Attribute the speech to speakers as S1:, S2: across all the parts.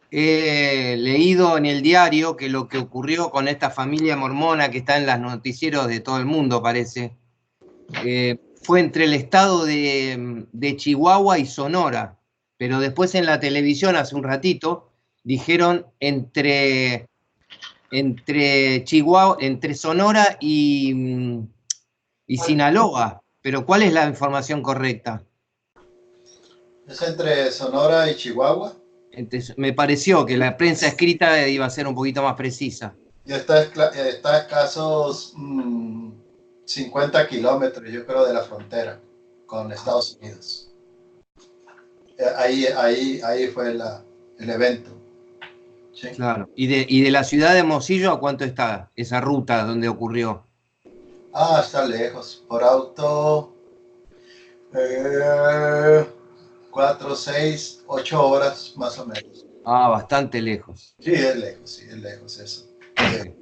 S1: He leído en el diario que lo que ocurrió con esta familia mormona que está en los noticieros de todo el mundo, parece, fue entre el estado de Chihuahua y Sonora, pero después en la televisión hace un ratito dijeron entre Chihuahua, entre Sonora y Sinaloa. Pero ¿cuál es la información correcta?
S2: Es entre Sonora y Chihuahua.
S1: Me pareció que la prensa escrita iba a ser un poquito más precisa.
S2: Y está a escasos 50 kilómetros, yo creo, de la frontera con Estados Unidos. Ahí fue el evento. ¿Sí?
S1: Claro. ¿Y de la ciudad de Hermosillo a cuánto está esa ruta donde ocurrió?
S2: Ah, está lejos. Por auto, 4, 6, 8 horas más o menos.
S1: Ah, bastante lejos.
S2: Sí, es lejos eso.
S1: Sí.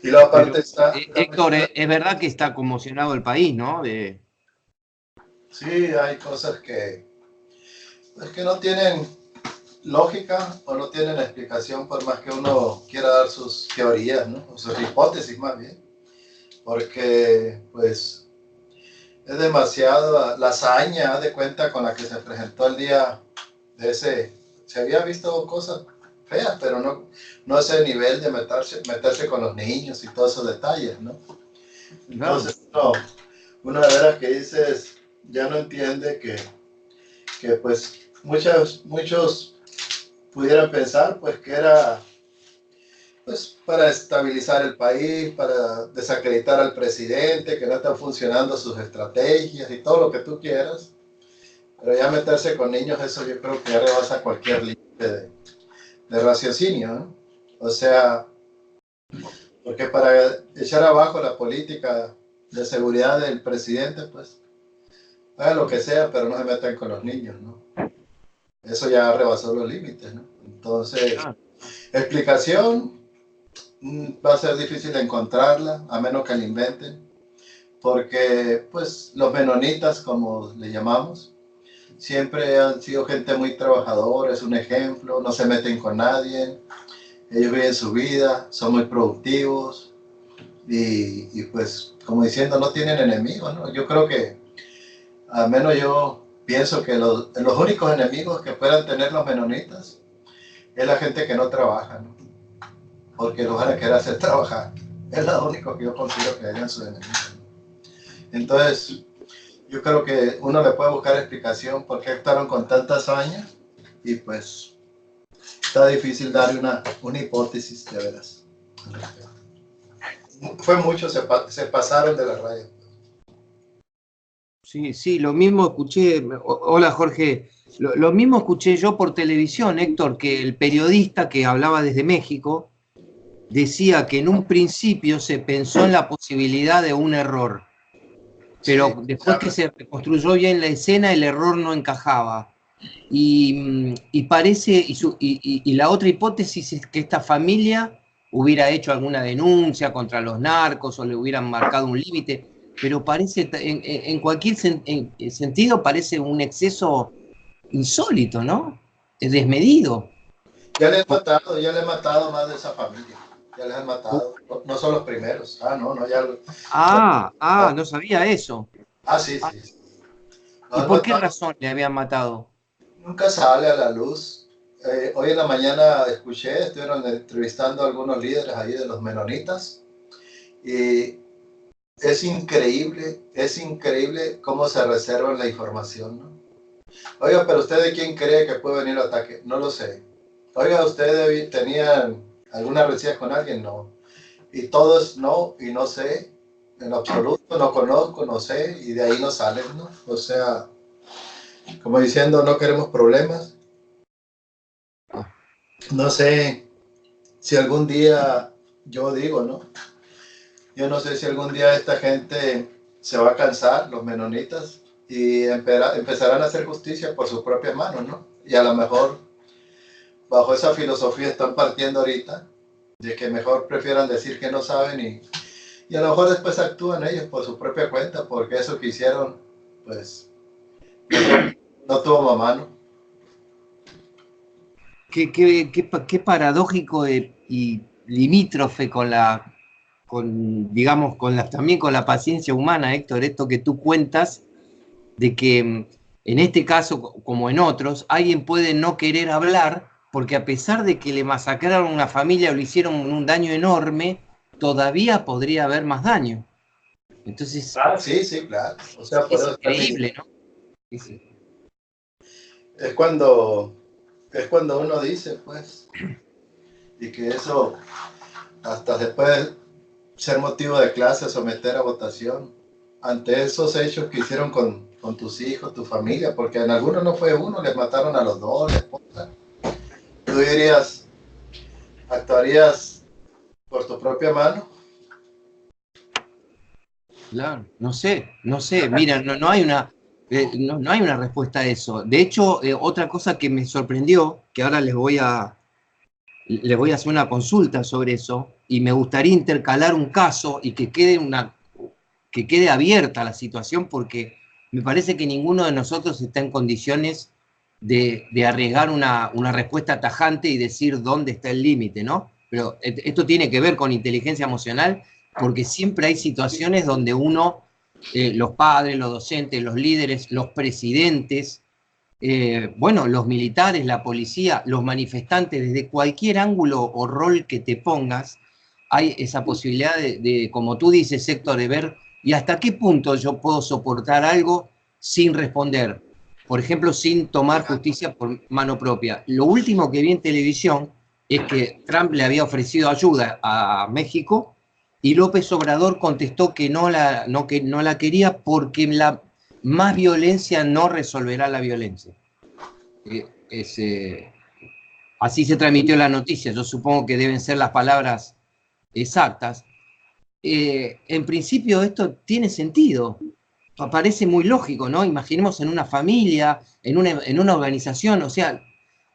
S2: Y la
S1: Pero,
S2: parte está...
S1: Héctor, es verdad que está conmocionado el país, ¿no?
S2: Sí, hay cosas que no tienen lógica o no tienen explicación por más que uno quiera dar sus teorías, ¿no? O sus hipótesis más bien. Porque, pues, es demasiado la hazaña de cuenta con la que se presentó el día de ese. Se había visto cosas feas, pero no ese nivel de meterse con los niños y todos esos detalles, ¿no?
S1: Claro.
S2: Entonces, uno de veras que dices, ya no entiende que pues muchos pudieran pensar pues que era pues para estabilizar el país, para desacreditar al presidente, que no están funcionando sus estrategias y todo lo que tú quieras. Pero ya meterse con niños, eso yo creo que ya rebasa cualquier límite de raciocinio, ¿no? O sea, porque para echar abajo la política de seguridad del presidente, pues, hagan lo que sea, pero no se metan con los niños, ¿no? Eso ya rebasó los límites, ¿no? Entonces,
S1: Claro.
S2: explicación va a ser difícil encontrarla, a menos que la inventen, porque, pues, los menonitas, como le llamamos, siempre han sido gente muy trabajadora, es un ejemplo, no se meten con nadie, ellos viven su vida, son muy productivos y pues como diciendo no tienen enemigos, ¿no? Yo creo que al menos yo pienso que los únicos enemigos que puedan tener los menonitas es la gente que no trabaja, ¿no? Porque los van a querer hacer trabajar. Es lo único que yo considero que harían sus enemigos. Entonces, yo creo que uno le puede buscar explicación por qué actuaron con tanta hazaña y pues está difícil dar una hipótesis de veras. Fue mucho, se pasaron de la raya.
S1: Sí, sí, lo mismo escuché. Hola Jorge, lo mismo escuché yo por televisión, Héctor, que el periodista que hablaba desde México decía que en un principio se pensó en la posibilidad de un error,
S2: Sí,
S1: pero después que se reconstruyó bien la escena, el error no encajaba. Y parece, y la otra hipótesis es que esta familia hubiera hecho alguna denuncia contra los narcos o le hubieran marcado un límite, pero parece, en cualquier sentido, parece un exceso insólito, ¿no? Es desmedido.
S2: ya le he matado más de esa familia. Ya les han matado. No, no son los primeros. Ah, no, no, ya.
S1: No sabía eso.
S2: Ah, sí,
S1: Ah,
S2: sí. Lo
S1: ¿y
S2: han
S1: por qué
S2: matado.
S1: razón le habían matado?
S2: Nunca sale a la luz. Hoy en la mañana escuché, estuvieron entrevistando a algunos líderes ahí de los menonitas y es increíble cómo se reservan la información, ¿no? Oiga, pero ¿usted de quién cree que puede venir el ataque? No lo sé. Oiga, ¿ustedes tenían alguna rencilla con alguien? No. Y todo es no y no sé, en absoluto, no conozco, no sé, y de ahí no salen, ¿no? O sea, como diciendo, no queremos problemas.
S1: Ah,
S2: No sé si algún día, yo digo, ¿no? Yo no sé si algún día esta gente se va a cansar, los menonitas, y empezarán a hacer justicia por sus propias manos, ¿no? Y a lo mejor bajo esa filosofía están partiendo ahorita, de que mejor prefieran decir que no saben y a lo mejor después actúan ellos por su propia cuenta, porque eso que hicieron, pues, no tuvo mamá, ¿no?
S1: qué paradójico y limítrofe digamos, también con la paciencia humana, Héctor, esto que tú cuentas, de que en este caso, como en otros, alguien puede no querer hablar porque a pesar de que le masacraron a una familia o le hicieron un daño enorme, todavía podría haber más daño. Entonces,
S2: Ah, sí, sí, claro. O sea, por
S1: es
S2: eso
S1: increíble, ¿no? Sí, sí.
S2: es cuando uno dice, pues, y que eso hasta después ser motivo de clase, someter a votación ante esos hechos que hicieron con tus hijos, tu familia, porque en algunos no fue uno, les mataron a los dos, la esposa. Tú dirías, actuarías por tu propia mano.
S1: Claro, no sé, mira, no hay no hay una respuesta a eso. De hecho, otra cosa que me sorprendió, que ahora les voy a hacer una consulta sobre eso, y me gustaría intercalar un caso y que quede abierta la situación, porque me parece que ninguno de nosotros está en condiciones de arriesgar una respuesta tajante y decir dónde está el límite, ¿no? Pero esto tiene que ver con inteligencia emocional, porque siempre hay situaciones donde uno, los padres, los docentes, los líderes, los presidentes, bueno, los militares, la policía, los manifestantes, desde cualquier ángulo o rol que te pongas, hay esa posibilidad como tú dices, Héctor, de ver y hasta qué punto yo puedo soportar algo sin responder. Por ejemplo, sin tomar justicia por mano propia. Lo último que vi en televisión es que Trump le había ofrecido ayuda a México y López Obrador contestó que no la quería porque más violencia no resolverá la violencia. Es, así se transmitió la noticia, yo supongo que deben ser las palabras exactas. En principio esto tiene sentido, parece muy lógico, ¿no? Imaginemos en una familia, en una organización, o sea,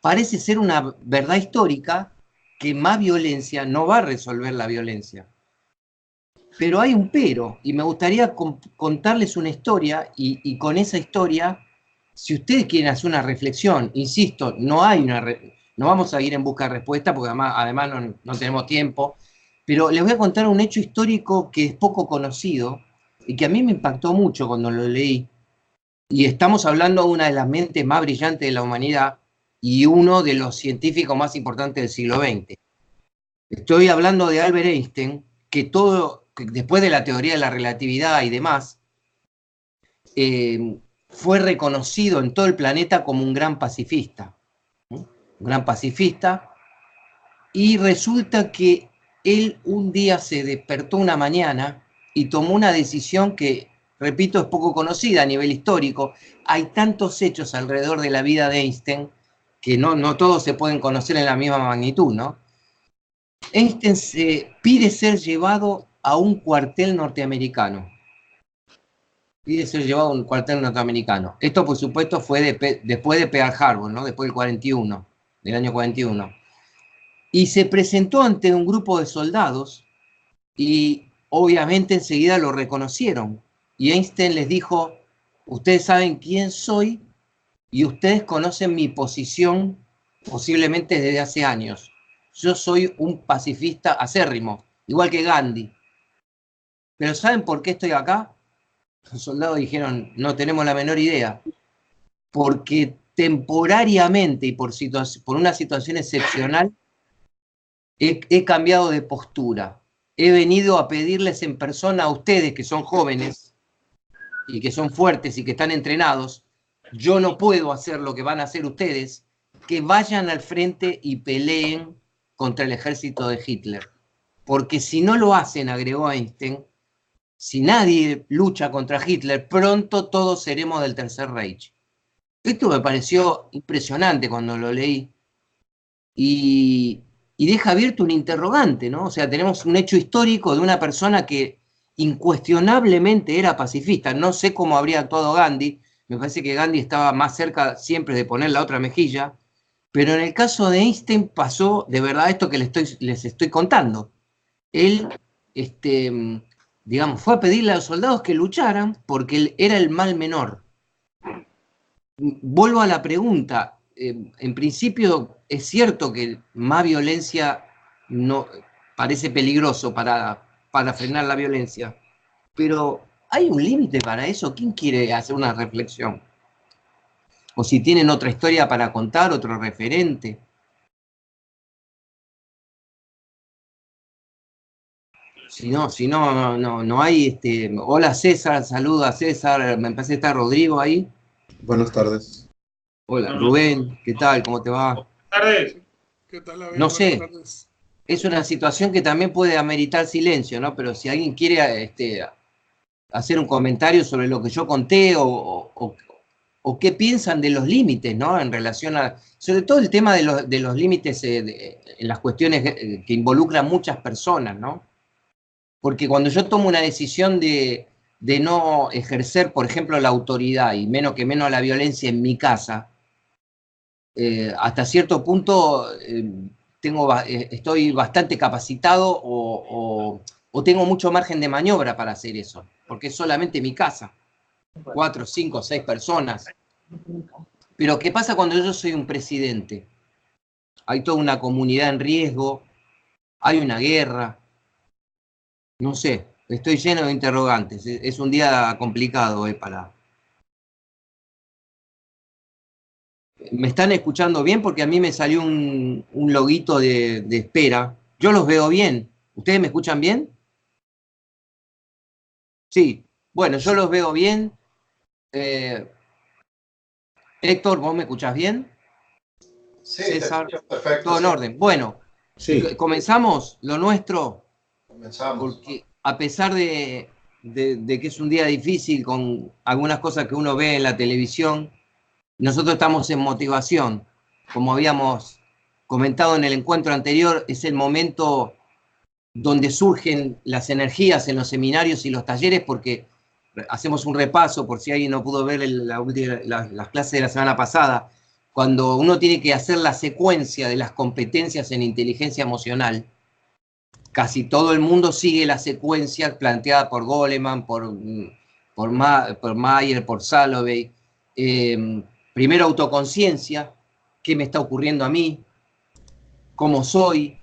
S1: parece ser una verdad histórica que más violencia no va a resolver la violencia. Pero hay un pero, y me gustaría contarles una historia, y con esa historia, si ustedes quieren hacer una reflexión, insisto, no vamos a ir en busca de respuesta, porque además no tenemos tiempo, pero les voy a contar un hecho histórico que es poco conocido, y que a mí me impactó mucho cuando lo leí, y estamos hablando de una de las mentes más brillantes de la humanidad, y uno de los científicos más importantes del siglo XX. Estoy hablando de Albert Einstein, que después de la teoría de la relatividad y demás, fue reconocido en todo el planeta como un gran pacifista. ¿No? Un gran pacifista. Y resulta que él un día se despertó una mañana y tomó una decisión que, repito, es poco conocida a nivel histórico. Hay tantos hechos alrededor de la vida de Einstein que no todos se pueden conocer en la misma magnitud, ¿no? Einstein pide ser llevado a un cuartel norteamericano. Pide ser llevado a un cuartel norteamericano. Esto, por supuesto, fue después de Pearl Harbor, ¿no? Después del 41, del año 41. Y se presentó ante un grupo de soldados y obviamente enseguida lo reconocieron. Y Einstein les dijo, ustedes saben quién soy y ustedes conocen mi posición posiblemente desde hace años. Yo soy un pacifista acérrimo, igual que Gandhi. Pero ¿saben por qué estoy acá? Los soldados dijeron, no tenemos la menor idea. Porque temporariamente y por una situación excepcional he cambiado de postura. He venido a pedirles en persona a ustedes que son jóvenes y que son fuertes y que están entrenados. Yo no puedo hacer lo que van a hacer ustedes, que vayan al frente y peleen contra el ejército de Hitler. Porque si no lo hacen, agregó Einstein, si nadie lucha contra Hitler, pronto todos seremos del Tercer Reich. Esto me pareció impresionante cuando lo leí y, y deja abierto un interrogante, ¿no? O sea, tenemos un hecho histórico de una persona que incuestionablemente era pacifista. No sé cómo habría actuado Gandhi, me parece que Gandhi estaba más cerca siempre de poner la otra mejilla, pero en el caso de Einstein pasó de verdad esto que les estoy contando. Él, digamos, fue a pedirle a los soldados que lucharan porque él era el mal menor. Vuelvo a la pregunta, en principio es cierto que más violencia no parece peligroso para frenar la violencia, pero ¿hay un límite para eso? ¿Quién quiere hacer una reflexión? O si tienen otra historia para contar, otro referente. Si no, no hay, hola César, saludo a César, me parece que está Rodrigo ahí.
S3: Buenas tardes.
S1: Hola, Rubén, ¿qué tal? ¿Cómo te va?
S4: Buenas tardes.
S3: ¿Qué tal, Abel?
S1: No
S3: Buenas
S1: sé,
S3: tardes.
S1: es una situación que también puede ameritar silencio, ¿no? Pero si alguien quiere hacer un comentario sobre lo que yo conté o qué piensan de los límites, ¿no? En relación a, sobre todo el tema de los límites en las cuestiones que involucran muchas personas, ¿no? Porque cuando yo tomo una decisión de no ejercer, por ejemplo, la autoridad y menos la violencia en mi casa, hasta cierto punto estoy bastante capacitado o tengo mucho margen de maniobra para hacer eso, porque es solamente mi casa, 4, 5, 6 personas. Pero ¿qué pasa cuando yo soy un presidente? Hay toda una comunidad en riesgo, hay una guerra, no sé, estoy lleno de interrogantes, es un día complicado para... ¿Me están escuchando bien? Porque a mí me salió un loguito de espera. Yo los veo bien. ¿Ustedes me escuchan bien? Sí. Bueno, yo los veo bien. Héctor, ¿vos me escuchás bien?
S2: Sí,
S1: César,
S2: perfecto.
S1: todo en
S2: Sí.
S1: orden. Bueno,
S3: Sí.
S1: comenzamos lo nuestro,
S2: Comenzamos.
S1: porque a pesar de que es un día difícil con algunas cosas que uno ve en la televisión, nosotros estamos en motivación. Como habíamos comentado en el encuentro anterior, es el momento donde surgen las energías en los seminarios y los talleres, porque hacemos un repaso, por si alguien no pudo ver las clases de la semana pasada, cuando uno tiene que hacer la secuencia de las competencias en inteligencia emocional, casi todo el mundo sigue la secuencia planteada por Goleman, por Mayer, por Salovey. Primero autoconciencia, qué me está ocurriendo a mí, cómo soy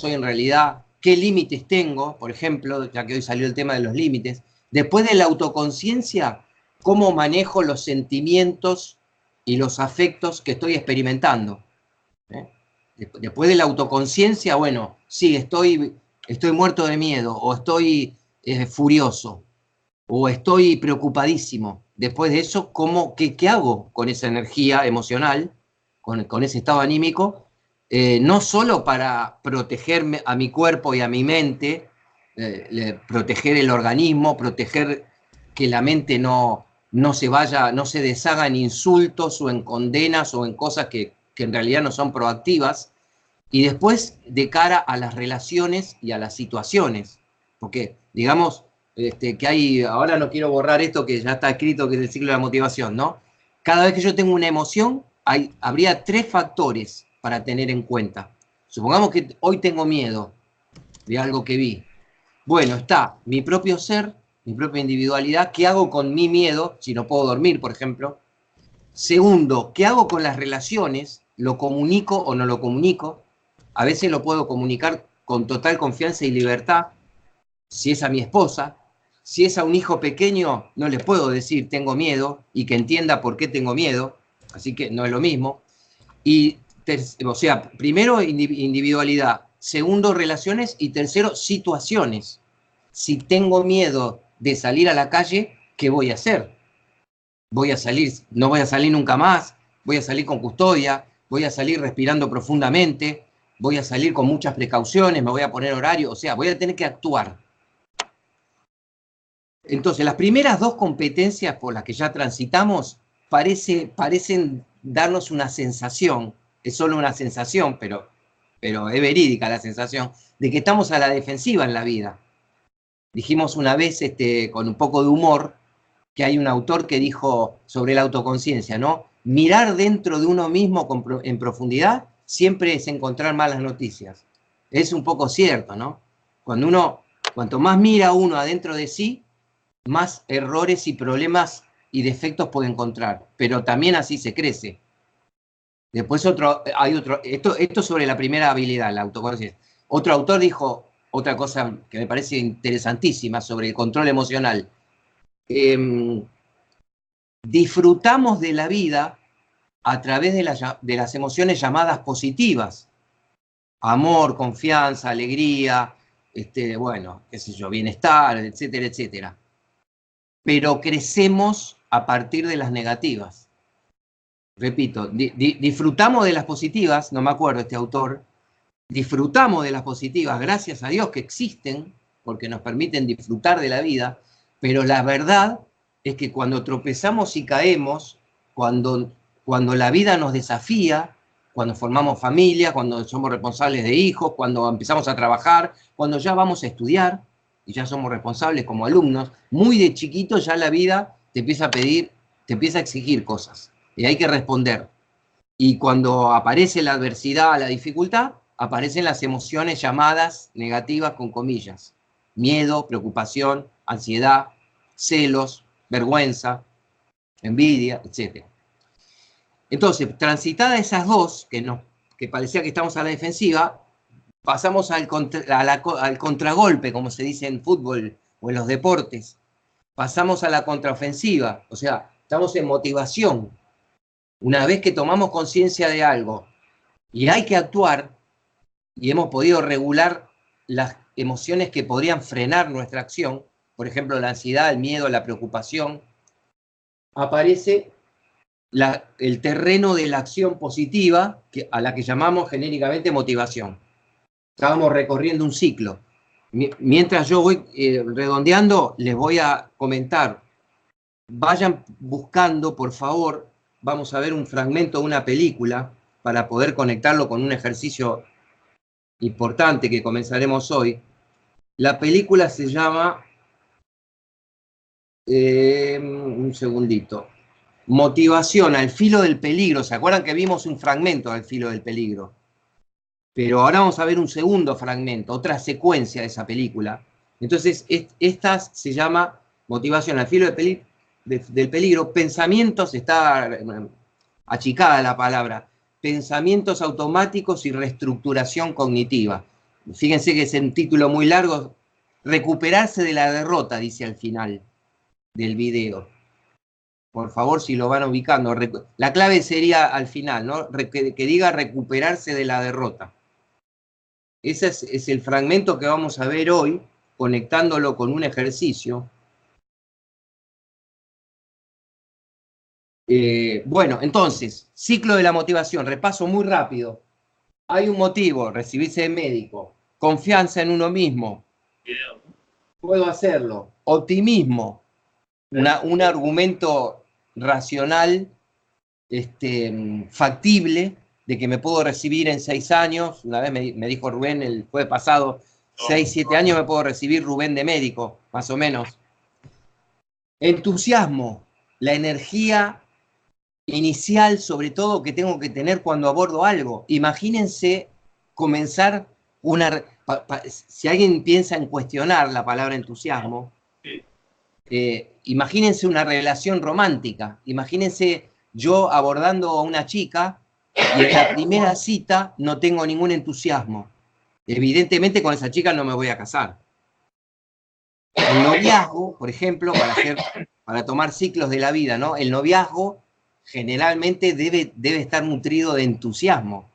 S1: en realidad, qué límites tengo, por ejemplo, ya que hoy salió el tema de los límites. Después de la autoconciencia, cómo manejo los sentimientos y los afectos que estoy experimentando. Después de la autoconciencia, bueno, sí, estoy muerto de miedo, o estoy furioso, o estoy preocupadísimo. Después de eso, qué hago con esa energía emocional, con ese estado anímico? No solo para protegerme a mi cuerpo y a mi mente, proteger el organismo, proteger que la mente no se deshaga en insultos o en condenas o en cosas que en realidad no son proactivas, y después de cara a las relaciones y a las situaciones, porque digamos que hay, ahora no quiero borrar esto que ya está escrito, que es el ciclo de la motivación, ¿no? Cada vez que yo tengo una emoción, habría 3 factores para tener en cuenta. Supongamos que hoy tengo miedo de algo que vi. Bueno, está mi propio ser, mi propia individualidad, ¿qué hago con mi miedo? Si no puedo dormir, por ejemplo. Segundo, ¿qué hago con las relaciones? ¿Lo comunico o no lo comunico? A veces lo puedo comunicar con total confianza y libertad, si es a mi esposa. Si es a un hijo pequeño, no le puedo decir tengo miedo y que entienda por qué tengo miedo, así que no es lo mismo. Y, o sea, primero individualidad, segundo relaciones y tercero situaciones. Si tengo miedo de salir a la calle, ¿qué voy a hacer? Voy a salir, no voy a salir nunca más, voy a salir con custodia, voy a salir respirando profundamente, voy a salir con muchas precauciones, me voy a poner horario, o sea, voy a tener que actuar. Entonces, las primeras 2 competencias por las que ya transitamos parecen darnos una sensación, es solo una sensación, pero es verídica la sensación, de que estamos a la defensiva en la vida. Dijimos una vez, con un poco de humor, que hay un autor que dijo sobre la autoconciencia, ¿no? Mirar dentro de uno mismo en profundidad siempre es encontrar malas noticias. Es un poco cierto, ¿no? Cuanto más mira uno adentro de sí, más errores y problemas y defectos puede encontrar, pero también así se crece. Después hay otro, esto sobre la primera habilidad, la autoconciencia. Otro autor dijo otra cosa que me parece interesantísima sobre el control emocional. Disfrutamos de la vida a través de las emociones llamadas positivas. Amor, confianza, alegría, bueno, qué sé yo, bienestar, etcétera, etcétera. Pero crecemos a partir de las negativas. Repito, disfrutamos de las positivas, no me acuerdo este autor, disfrutamos de las positivas, gracias a Dios que existen, porque nos permiten disfrutar de la vida, pero la verdad es que cuando tropezamos y caemos, cuando la vida nos desafía, cuando formamos familia, cuando somos responsables de hijos, cuando empezamos a trabajar, cuando ya vamos a estudiar y ya somos responsables como alumnos, muy de chiquito ya la vida te empieza a pedir, te empieza a exigir cosas y hay que responder. Y cuando aparece la adversidad, la dificultad, aparecen las emociones llamadas negativas con comillas. Miedo, preocupación, ansiedad, celos, vergüenza, envidia, etc. Entonces, transitadas esas dos, que parecía que estamos a la defensiva, pasamos al contragolpe, como se dice en fútbol o en los deportes. Pasamos a la contraofensiva, o sea, estamos en motivación. Una vez que tomamos conciencia de algo y hay que actuar, y hemos podido regular las emociones que podrían frenar nuestra acción, por ejemplo, la ansiedad, el miedo, la preocupación, aparece el terreno de la acción positiva, a la que llamamos genéricamente motivación. Estábamos recorriendo un ciclo. Mientras yo voy redondeando, les voy a comentar. Vayan buscando, por favor, vamos a ver un fragmento de una película para poder conectarlo con un ejercicio importante que comenzaremos hoy. La película se llama, un segundito, Motivación al filo del peligro. ¿Se acuerdan que vimos un fragmento al filo del peligro? Pero ahora vamos a ver un segundo fragmento, otra secuencia de esa película. Entonces, esta se llama Motivación al filo del peligro. Pensamientos, está achicada la palabra, pensamientos automáticos y reestructuración cognitiva. Fíjense que es un título muy largo. Recuperarse de la derrota, dice al final del video. Por favor, si lo van ubicando. La clave sería al final, ¿no? Que diga recuperarse de la derrota. Ese es el fragmento que vamos a ver hoy, conectándolo con un ejercicio. Bueno, entonces, ciclo de la motivación, repaso muy rápido. Hay un motivo, recibirse de médico, confianza en uno mismo, puedo hacerlo, optimismo, un argumento racional, factible, de que me puedo recibir en 6 años, una vez me dijo Rubén el jueves pasado, 6, 7 años me puedo recibir Rubén de médico, más o menos. Entusiasmo, la energía inicial, sobre todo, que tengo que tener cuando abordo algo. Imagínense comenzar si alguien piensa en cuestionar la palabra entusiasmo, imagínense una relación romántica, imagínense yo abordando a una chica y en la primera cita no tengo ningún entusiasmo. Evidentemente con esa chica no me voy a casar. El noviazgo, por ejemplo, para tomar ciclos de la vida, ¿no? El noviazgo generalmente debe estar nutrido de entusiasmo.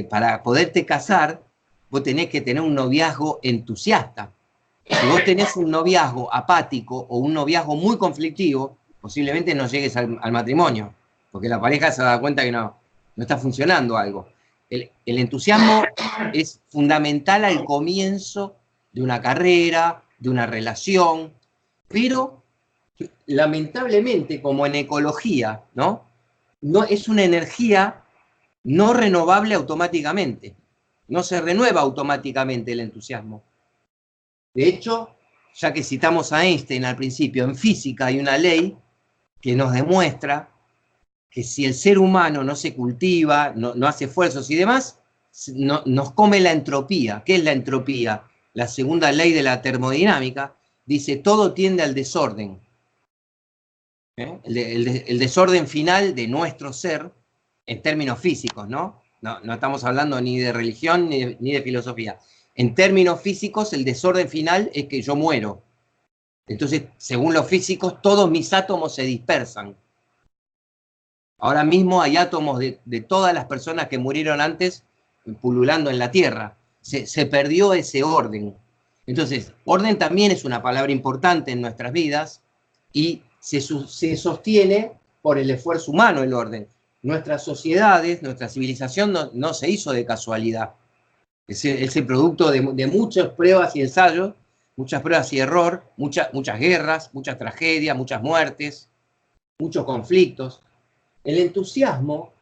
S1: Para poderte casar, vos tenés que tener un noviazgo entusiasta. Si vos tenés un noviazgo apático o un noviazgo muy conflictivo, posiblemente no llegues al matrimonio, porque la pareja se da cuenta que no está funcionando algo. El entusiasmo es fundamental al comienzo de una carrera, de una relación, pero lamentablemente, como en ecología, ¿no? Es una energía no renovable automáticamente. No se renueva automáticamente el entusiasmo. De hecho, ya que citamos a Einstein al principio, en física hay una ley que nos demuestra que si el ser humano no se cultiva, no hace esfuerzos y demás, nos come la entropía. ¿Qué es la entropía? La segunda ley de la termodinámica dice todo tiende al desorden. El desorden final de nuestro ser en términos físicos, ¿no? No estamos hablando ni de religión ni de filosofía. En términos físicos, el desorden final es que yo muero. Entonces, según los físicos, todos mis átomos se dispersan. Ahora mismo hay átomos de todas las personas que murieron antes pululando en la Tierra. Se perdió ese orden. Entonces, orden también es una palabra importante en nuestras vidas y se sostiene por el esfuerzo humano el orden. Nuestras sociedades, nuestra civilización no se hizo de casualidad. Es el producto de muchas pruebas y ensayos, muchas pruebas y error, muchas guerras, muchas tragedias, muchas muertes, muchos conflictos. El entusiasmo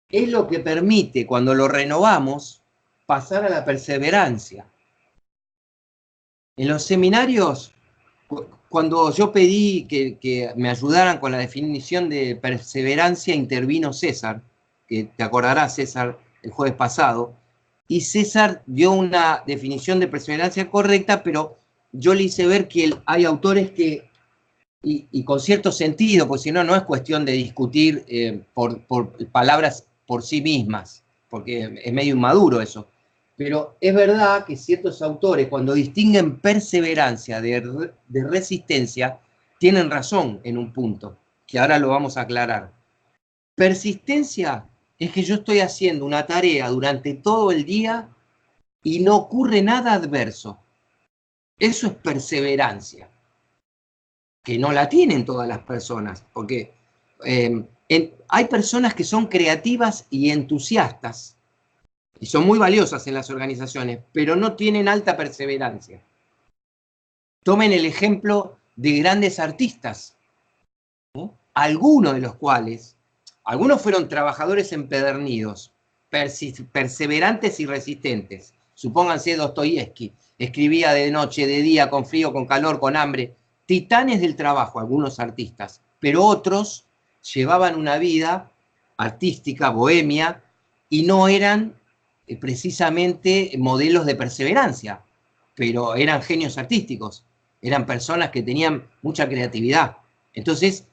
S1: es lo que permite, cuando lo renovamos, pasar a la perseverancia. En los seminarios, cuando yo pedí que me ayudaran con la definición de perseverancia, intervino César, que te acordarás, César, el jueves pasado, y César dio una definición de perseverancia correcta, pero yo le hice ver que hay autores que, y con cierto sentido, porque si no, no es cuestión de discutir por palabras por sí mismas, porque es medio inmaduro eso. Pero es verdad que ciertos autores, cuando distinguen perseverancia de resistencia, tienen razón en un punto, que ahora lo vamos a aclarar. Persistencia es que yo estoy haciendo una tarea durante todo el día y no ocurre nada adverso. Eso es perseverancia, que no la tienen todas las personas, porque hay personas que son creativas y entusiastas, y son muy valiosas en las organizaciones, pero no tienen alta perseverancia. Tomen el ejemplo de grandes artistas, ¿no? Algunos de los cuales, algunos fueron trabajadores empedernidos, perseverantes y resistentes. Supónganse Dostoyevski, escribía de noche, de día, con frío, con calor, con hambre. Titanes del trabajo, algunos artistas, pero otros llevaban una vida artística, bohemia, y no eran precisamente modelos de perseverancia, pero eran genios artísticos, eran personas que tenían mucha creatividad. Entonces,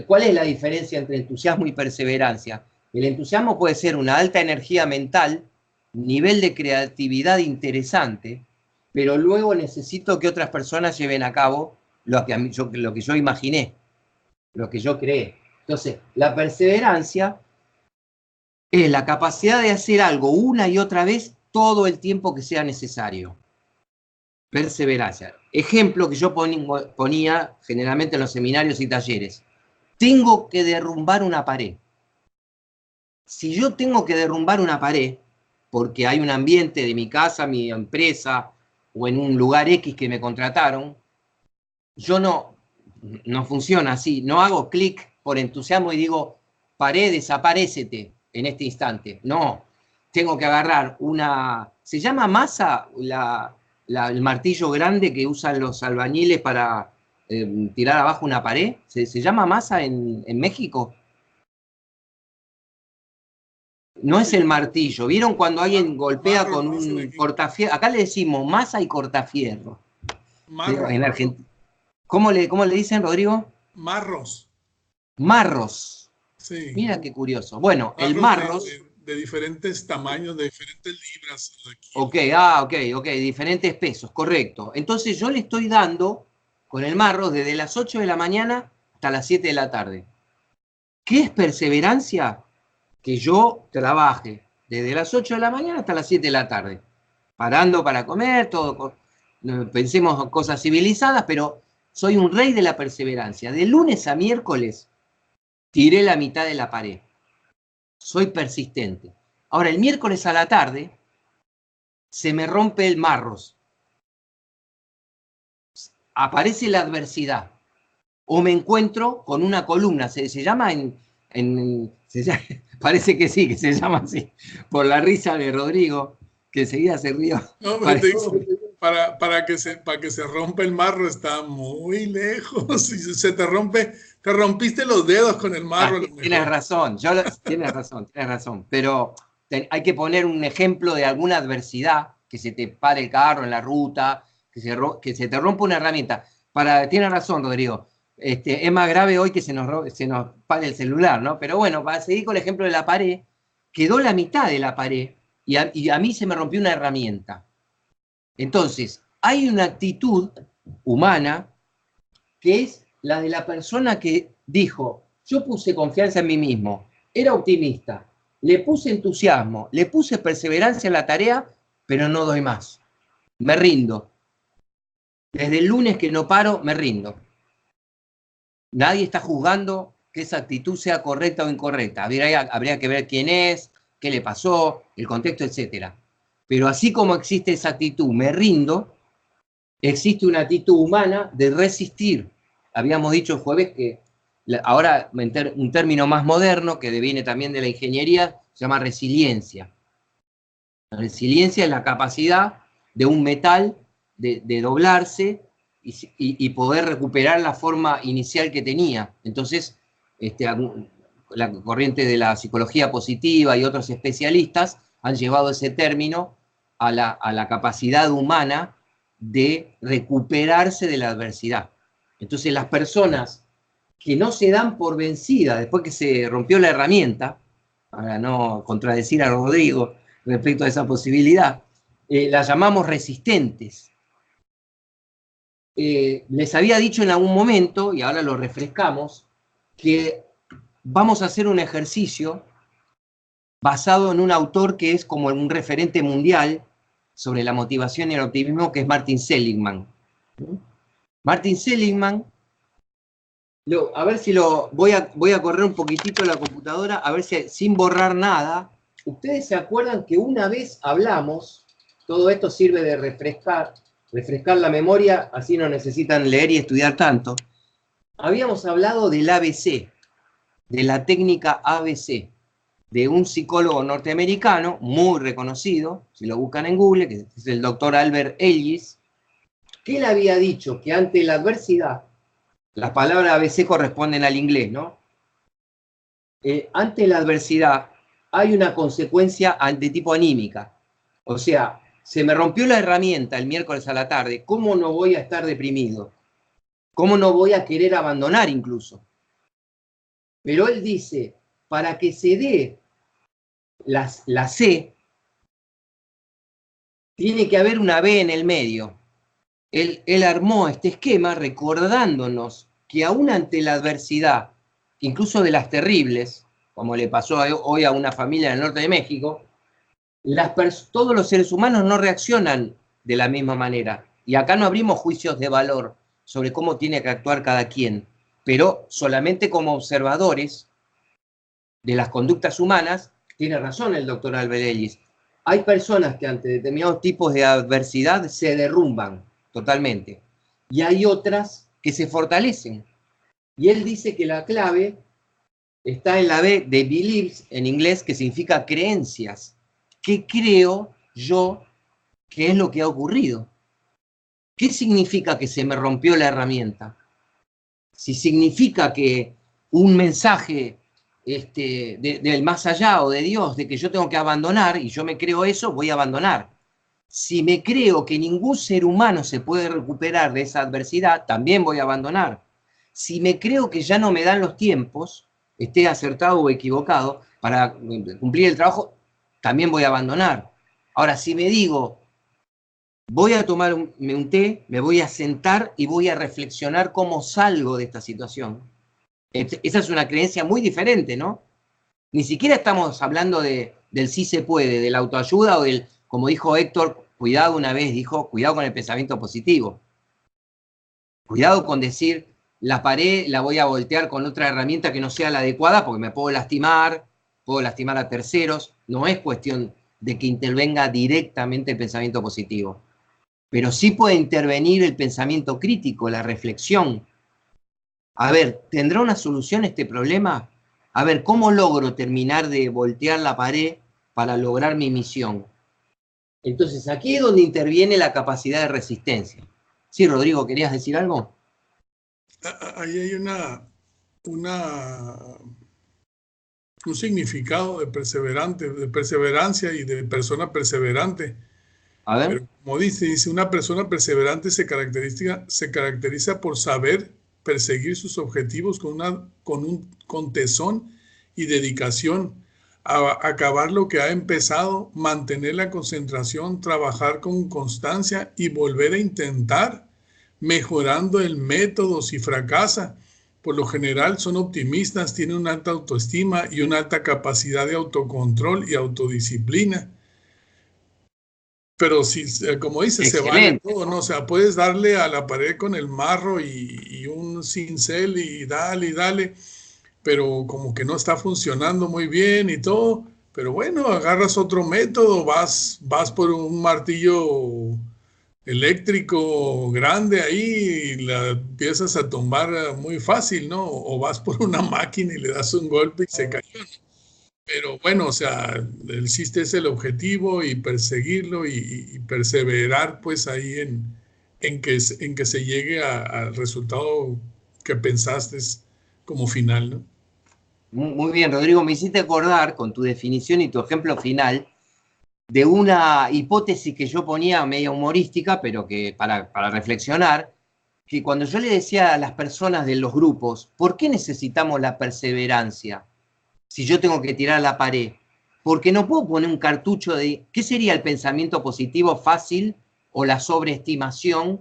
S1: ¿cuál es la diferencia entre entusiasmo y perseverancia? El entusiasmo puede ser una alta energía mental, nivel de creatividad interesante, pero luego necesito que otras personas lleven a cabo lo que yo imaginé, lo que yo creé. Entonces, la perseverancia es la capacidad de hacer algo una y otra vez todo el tiempo que sea necesario. Perseverancia. Ejemplo que yo ponía generalmente en los seminarios y talleres. Tengo que derrumbar una pared. Si yo tengo que derrumbar una pared, porque hay un ambiente de mi casa, mi empresa, o en un lugar X que me contrataron, yo no funciona así. No hago clic por entusiasmo y digo, pared, desaparécete en este instante. No, tengo que agarrar una... ¿Se llama masa el martillo grande que usan los albañiles para tirar abajo una pared? ¿Se llama masa en México? No es el martillo. ¿Vieron cuando alguien golpea con un cortafierro? Acá le decimos masa y cortafierro. Marros. En Argentina. ¿Cómo le dicen, Rodrigo?
S3: Marros.
S1: Marros.
S3: Sí.
S1: Mira qué curioso. Bueno,
S3: marros
S1: el marros...
S3: De diferentes tamaños, de diferentes libras.
S1: Ok, diferentes pesos, correcto. Entonces yo le estoy dando con el marros desde las 8 de la mañana hasta las 7 de la tarde. ¿Qué es perseverancia? Que yo trabaje desde las 8 de la mañana hasta las 7 de la tarde, parando para comer, todo, pensemos cosas civilizadas, pero soy un rey de la perseverancia. De lunes a miércoles tiré la mitad de la pared. Soy persistente. Ahora, el miércoles a la tarde se me rompe el marros. Aparece la adversidad. O me encuentro con una columna. Se llama parece que sí, que se llama así. Por la risa de Rodrigo, que enseguida se rió.
S3: No, pero te digo, para que se rompa el marro está muy lejos. Si se te rompe, te rompiste los dedos con el marro.
S1: Tienes razón, tienes razón. Pero hay que poner un ejemplo de alguna adversidad, que se te pare el carro en la ruta, que se te rompa una herramienta. Tienes razón, Rodrigo. Es más grave hoy que se nos pague el celular, ¿no? Pero bueno, para seguir con el ejemplo de la pared, quedó la mitad de la pared y a mí se me rompió una herramienta. Entonces, hay una actitud humana que es la de la persona que dijo, yo puse confianza en mí mismo, era optimista, le puse entusiasmo, le puse perseverancia en la tarea, pero no doy más. Me rindo. Desde el lunes que no paro, me rindo. Nadie está juzgando que esa actitud sea correcta o incorrecta. Habría que ver quién es, qué le pasó, el contexto, etc. Pero así como existe esa actitud, me rindo, existe una actitud humana de resistir. Habíamos dicho el jueves que ahora un término más moderno que deviene también de la ingeniería se llama resiliencia. La resiliencia es la capacidad de un metal de doblarse y poder recuperar la forma inicial que tenía. Entonces, la corriente de la psicología positiva y otros especialistas han llevado ese término a la capacidad humana de recuperarse de la adversidad. Entonces, las personas que no se dan por vencidas después que se rompió la herramienta, para no contradecir a Rodrigo respecto a esa posibilidad, las llamamos resistentes. Les había dicho en algún momento, y ahora lo refrescamos, que vamos a hacer un ejercicio basado en un autor que es como un referente mundial sobre la motivación y el optimismo, que es Martin Seligman. Martin Seligman, a ver si voy a correr un poquitito la computadora, a ver si sin borrar nada. Ustedes se acuerdan que una vez hablamos, todo esto sirve de refrescar la memoria, así no necesitan leer y estudiar tanto. Habíamos hablado del ABC, de la técnica ABC, de un psicólogo norteamericano muy reconocido, si lo buscan en Google, que es el doctor Albert Ellis, que él había dicho que ante la adversidad, las palabras ABC corresponden al inglés, ¿no? Ante la adversidad hay una consecuencia de tipo anímica. O sea, se me rompió la herramienta el miércoles a la tarde, ¿cómo no voy a estar deprimido? ¿Cómo no voy a querer abandonar incluso? Pero él dice, para que se dé la C, tiene que haber una B en el medio. Él armó este esquema recordándonos que aún ante la adversidad, incluso de las terribles, como le pasó hoy a una familia en el norte de México, todos los seres humanos no reaccionan de la misma manera. Y acá no abrimos juicios de valor sobre cómo tiene que actuar cada quien, pero solamente como observadores de las conductas humanas. Tiene razón el doctor Albert Ellis. Hay personas que ante determinados tipos de adversidad se derrumban totalmente. Y hay otras que se fortalecen. Y él dice que la clave está en la B de beliefs, en inglés, que significa creencias. ¿Qué creo yo que es lo que ha ocurrido? ¿Qué significa que se me rompió la herramienta? Si significa que un mensaje del más allá o de Dios, de que yo tengo que abandonar, y yo me creo eso, voy a abandonar. Si me creo que ningún ser humano se puede recuperar de esa adversidad, también voy a abandonar. Si me creo que ya no me dan los tiempos, esté acertado o equivocado, para cumplir el trabajo, también voy a abandonar. Ahora, si me digo, voy a tomar un té, me voy a sentar y voy a reflexionar cómo salgo de esta situación. Esa es una creencia muy diferente, ¿no? Ni siquiera estamos hablando del sí se puede, de la autoayuda o del, como dijo Héctor, cuidado una vez, dijo, cuidado con el pensamiento positivo. Cuidado con decir, la pared la voy a voltear con otra herramienta que no sea la adecuada porque me puedo lastimar a terceros. No es cuestión de que intervenga directamente el pensamiento positivo. Pero sí puede intervenir el pensamiento crítico, la reflexión. A ver, ¿tendrá una solución este problema? A ver, ¿cómo logro terminar de voltear la pared para lograr mi misión? Entonces, aquí es donde interviene la capacidad de resistencia. Sí, Rodrigo, ¿querías decir algo?
S3: Ahí hay un significado de perseverante, de perseverancia y de persona perseverante.
S1: A ver.
S3: Pero como dice, una persona perseverante se caracteriza por saber perseguir sus objetivos con tesón y dedicación, a acabar lo que ha empezado, mantener la concentración, trabajar con constancia y volver a intentar, mejorando el método si fracasa. Por lo general son optimistas, tienen una alta autoestima y una alta capacidad de autocontrol y autodisciplina. Pero si, como dices, se vale todo, ¿no? O sea, puedes darle a la pared con el marro y un cincel y dale, pero como que no está funcionando muy bien y todo. Pero bueno, agarras otro método, vas por un martillo eléctrico grande ahí y la empiezas a tumbar muy fácil, ¿no? O vas por una máquina y le das un golpe y se cayó, ¿no? Pero bueno, o sea, el chiste es el objetivo y perseguirlo y perseverar pues ahí en que se llegue al resultado que pensaste como final, ¿no?
S1: Muy bien, Rodrigo, me hiciste acordar con tu definición y tu ejemplo final de una hipótesis que yo ponía media humorística, pero que para reflexionar, que cuando yo le decía a las personas de los grupos, ¿por qué necesitamos la perseverancia? Si yo tengo que tirar la pared, porque no puedo poner un cartucho de, ¿qué sería el pensamiento positivo fácil o la sobreestimación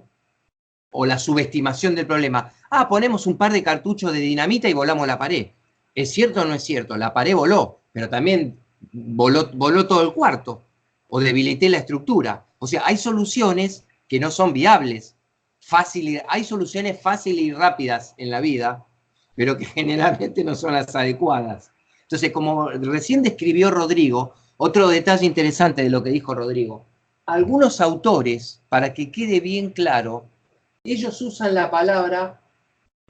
S1: o la subestimación del problema? Ah, ponemos un par de cartuchos de dinamita y volamos la pared. ¿Es cierto o no es cierto? La pared voló, pero también voló todo el cuarto o debilité la estructura. O sea, hay soluciones que no son viables. Hay soluciones fáciles y rápidas en la vida, pero que generalmente no son las adecuadas. Entonces, como recién describió Rodrigo, otro detalle interesante de lo que dijo Rodrigo, algunos autores, para que quede bien claro, ellos usan la palabra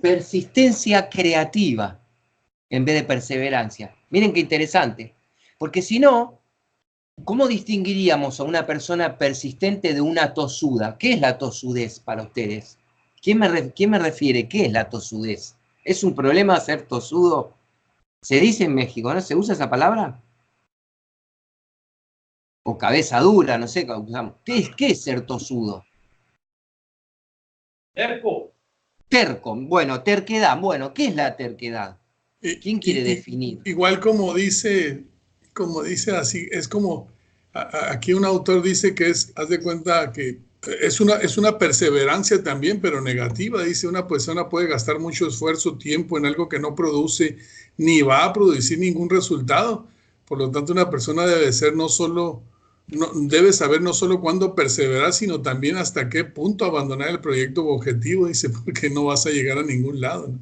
S1: persistencia creativa en vez de perseverancia. Miren qué interesante, porque si no, ¿cómo distinguiríamos a una persona persistente de una tosuda? ¿Qué es la tosudez para ustedes? ¿Quién me refiere? ¿Qué es la tosudez? ¿Es un problema ser tosudo? Se dice en México, ¿no? ¿Se usa esa palabra? O cabeza dura, no sé. ¿Qué es ser tosudo?
S4: Terco.
S1: Terco. Bueno, terquedad. Bueno, ¿qué es la terquedad? ¿Quién quiere definir?
S3: Igual como dice así, es como, aquí un autor dice que haz de cuenta que es una perseverancia también, pero negativa. Dice, una persona puede gastar mucho esfuerzo, tiempo en algo que no produce ni va a producir ningún resultado. Por lo tanto, una persona debe saber no solo cuándo perseverar, sino también hasta qué punto abandonar el proyecto o objetivo, dice, porque no vas a llegar a ningún lado, ¿no?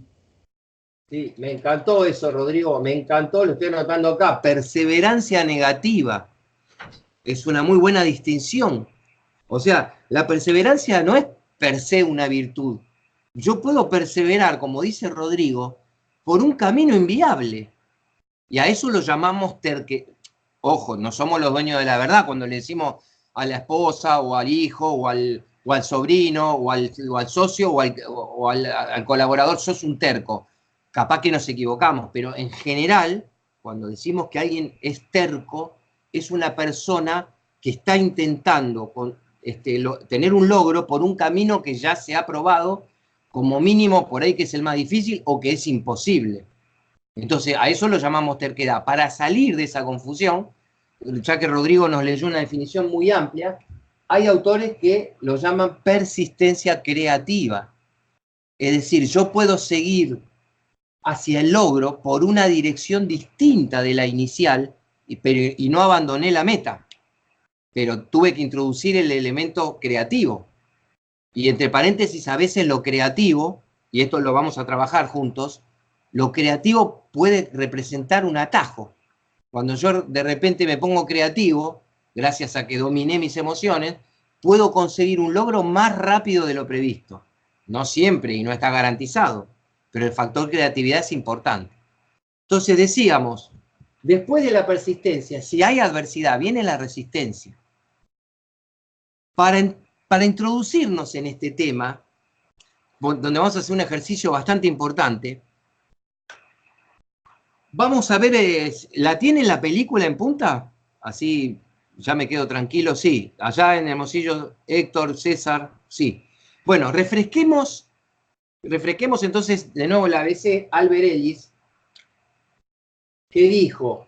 S1: Sí, me encantó eso, Rodrigo, me encantó, lo estoy anotando acá, perseverancia negativa. Es una muy buena distinción. O sea, la perseverancia no es per se una virtud. Yo puedo perseverar, como dice Rodrigo, por un camino inviable. Y a eso lo llamamos Ojo, no somos los dueños de la verdad cuando le decimos a la esposa o al hijo o al sobrino o al socio o al colaborador, sos un terco. Capaz que nos equivocamos, pero en general, cuando decimos que alguien es terco, es una persona que está intentando tener un logro por un camino que ya se ha probado, como mínimo por ahí que es el más difícil o que es imposible. Entonces, a eso lo llamamos terquedad. Para salir de esa confusión, ya que Rodrigo nos leyó una definición muy amplia, hay autores que lo llaman persistencia creativa. Es decir, yo puedo seguir hacia el logro por una dirección distinta de la inicial y no abandoné la meta, pero tuve que introducir el elemento creativo. Y entre paréntesis, a veces lo creativo, y esto lo vamos a trabajar juntos, lo creativo puede representar un atajo. Cuando yo de repente me pongo creativo, gracias a que dominé mis emociones, puedo conseguir un logro más rápido de lo previsto. No siempre y no está garantizado, pero el factor creatividad es importante. Entonces decíamos, después de la persistencia, si hay adversidad, viene la resistencia. Para introducirnos en este tema, donde vamos a hacer un ejercicio bastante importante, vamos a ver, ¿la tiene la película en punta? Así ya me quedo tranquilo, sí. Allá en Hermosillo, Héctor, César, sí. Bueno, refresquemos refresquemos entonces de nuevo la ABC, Albert Ellis, que dijo,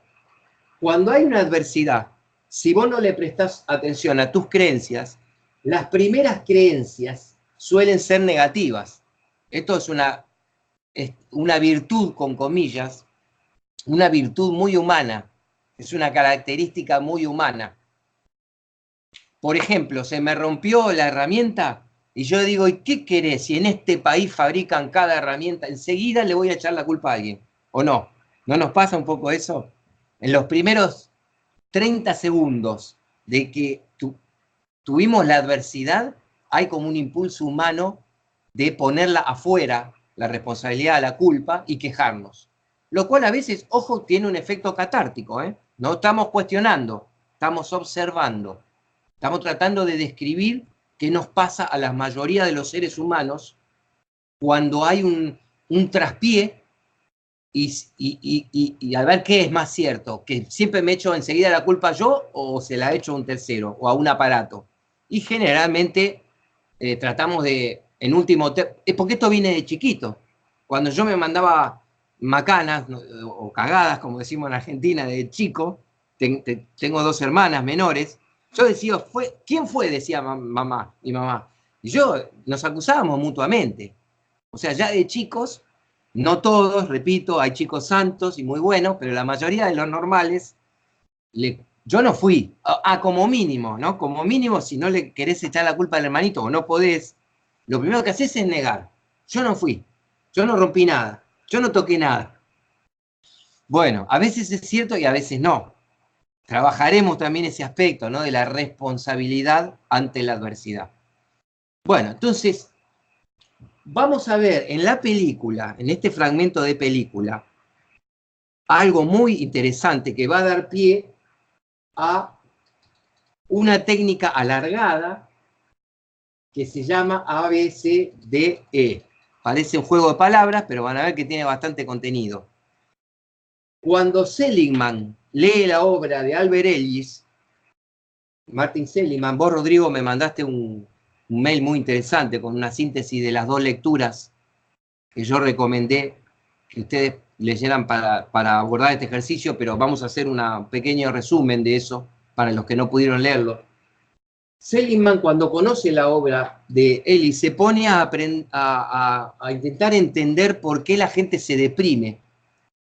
S1: cuando hay una adversidad, si vos no le prestás atención a tus creencias, las primeras creencias suelen ser negativas. Esto es una virtud, con comillas, una virtud muy humana, es una característica muy humana. Por ejemplo, se me rompió la herramienta y yo digo, ¿y qué querés? Si en este país fabrican cada herramienta, enseguida le voy a echar la culpa a alguien, ¿o no? ¿No nos pasa un poco eso? En los primeros 30 segundos de que tuvimos la adversidad, hay como un impulso humano de ponerla afuera, la responsabilidad, la culpa, y quejarnos. Lo cual a veces, ojo, tiene un efecto catártico, ¿eh? No estamos cuestionando, estamos observando. Estamos tratando de describir qué nos pasa a la mayoría de los seres humanos cuando hay un traspié y a ver qué es más cierto, que siempre me echo enseguida la culpa yo o se la echo a un tercero o a un aparato. Y generalmente tratamos de, en último, porque esto viene de chiquito. Cuando yo me mandaba macanas o cagadas, como decimos en Argentina, de chico, tengo 2 hermanas menores, yo decía, ¿quién fue? Decía mamá, mi mamá. Y nos acusábamos mutuamente. O sea, ya de chicos, no todos, repito, hay chicos santos y muy buenos, pero la mayoría de los normales, yo no fui, como mínimo, ¿no? Como mínimo, si no le querés echar la culpa al hermanito o no podés, lo primero que haces es negar. Yo no fui, yo no rompí nada, yo no toqué nada. Bueno, a veces es cierto y a veces no. Trabajaremos también ese aspecto, ¿no? De la responsabilidad ante la adversidad. Bueno, entonces, vamos a ver en la película, en este fragmento de película, algo muy interesante que va a dar pie a una técnica alargada que se llama ABCDE. Parece un juego de palabras, pero van a ver que tiene bastante contenido. Cuando Seligman lee la obra de Albert Ellis, Martin Seligman, vos, Rodrigo, me mandaste un mail muy interesante con una síntesis de las 2 lecturas que yo recomendé que ustedes leyeran para abordar este ejercicio, pero vamos a hacer un pequeño resumen de eso para los que no pudieron leerlo. Seligman, cuando conoce la obra de Ellis, se pone a intentar entender por qué la gente se deprime,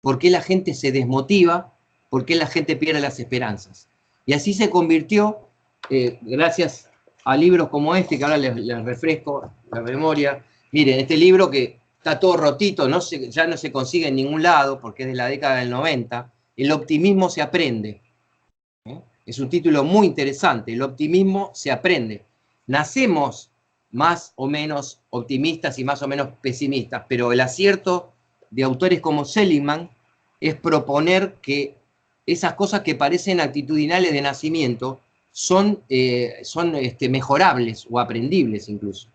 S1: por qué la gente se desmotiva, por qué la gente pierde las esperanzas. Y así se convirtió, gracias a libros como este, que ahora les refresco la memoria. Miren, este libro que está todo rotito, ya no se consigue en ningún lado, porque es de la década del 90, El optimismo se aprende. Es un título muy interesante, el optimismo se aprende. Nacemos más o menos optimistas y más o menos pesimistas, pero el acierto de autores como Seligman es proponer que esas cosas que parecen actitudinales de nacimiento son mejorables o aprendibles incluso.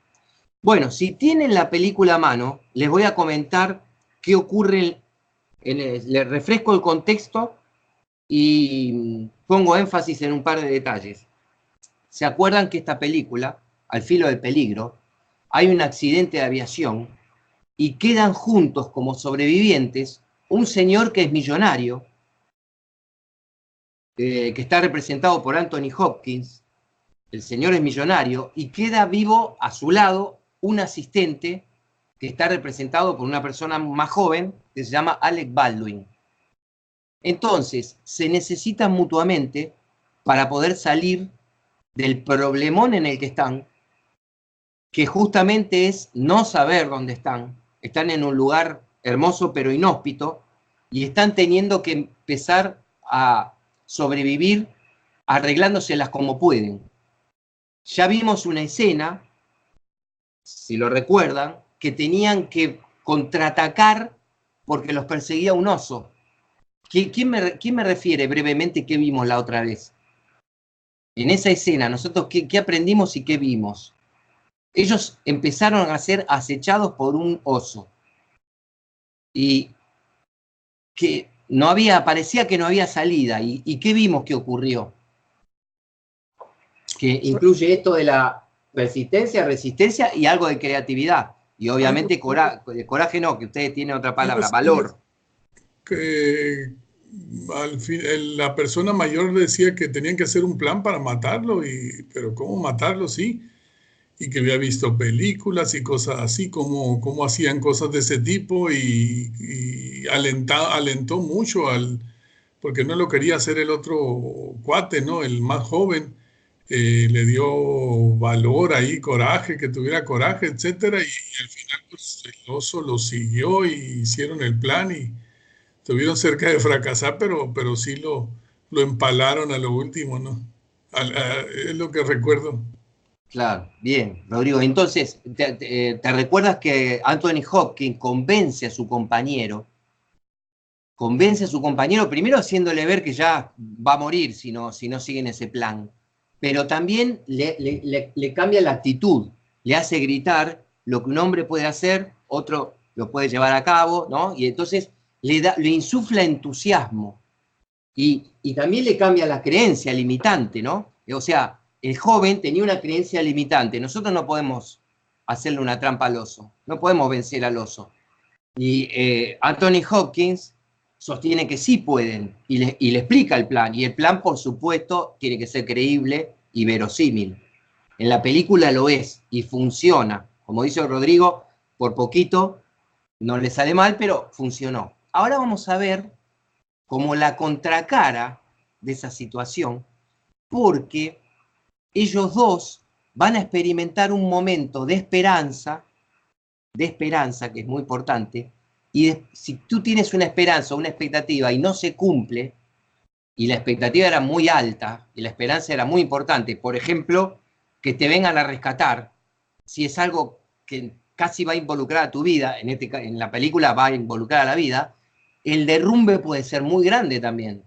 S1: Bueno, si tienen la película a mano, les voy a comentar qué ocurre, les refresco el contexto y pongo énfasis en un par de detalles. ¿Se acuerdan que esta película, Al filo del peligro, hay un accidente de aviación y quedan juntos como sobrevivientes un señor que es millonario, que está representado por Anthony Hopkins? El señor es millonario y queda vivo a su lado un asistente que está representado por una persona más joven que se llama Alec Baldwin. Entonces, se necesitan mutuamente para poder salir del problemón en el que están, que justamente es no saber dónde están. Están en un lugar hermoso pero inhóspito y están teniendo que empezar a sobrevivir arreglándoselas como pueden. Ya vimos una escena, si lo recuerdan, que tenían que contraatacar porque los perseguía un oso. ¿Quién me refiere brevemente qué vimos la otra vez? En esa escena, nosotros ¿qué aprendimos y qué vimos? Ellos empezaron a ser acechados por un oso. Y que parecía que no había salida. ¿Y qué vimos que ocurrió? Que incluye esto de la persistencia, resistencia y algo de creatividad. Y obviamente coraje no, que ustedes tienen otra palabra,
S3: sí,
S1: valor.
S3: Que al fin, la persona mayor decía que tenían que hacer un plan para matarlo, pero ¿cómo matarlo? Sí, y que había visto películas y cosas así, cómo hacían cosas de ese tipo y alentó mucho porque no lo quería hacer el otro cuate, ¿no? El más joven. Le dio valor ahí, coraje, que tuviera coraje, etcétera, y al final pues, el oso lo siguió y hicieron el plan y estuvieron cerca de fracasar, pero sí lo empalaron a lo último, ¿no? Es lo que recuerdo.
S1: Claro, bien, Rodrigo. Entonces, ¿te recuerdas que Anthony Hopkins convence a su compañero primero haciéndole ver que ya va a morir si no siguen ese plan, pero también le cambia la actitud, le hace gritar lo que un hombre puede hacer, otro lo puede llevar a cabo, ¿no? Y entonces le insufla entusiasmo y también le cambia la creencia limitante, ¿no? O sea, el joven tenía una creencia limitante. Nosotros no podemos hacerle una trampa al oso, no podemos vencer al oso. Y Anthony Hopkins sostiene que sí pueden y le explica el plan. Y el plan, por supuesto, tiene que ser creíble y verosímil. En la película lo es y funciona. Como dice Rodrigo, por poquito no le sale mal, pero funcionó. Ahora vamos a ver como la contracara de esa situación, porque ellos dos van a experimentar un momento de esperanza, que es muy importante, y si tú tienes una esperanza o una expectativa y no se cumple, y la expectativa era muy alta, y la esperanza era muy importante, por ejemplo, que te vengan a rescatar, si es algo que casi va a involucrar a tu vida, en la película va a involucrar a la vida, el derrumbe puede ser muy grande también,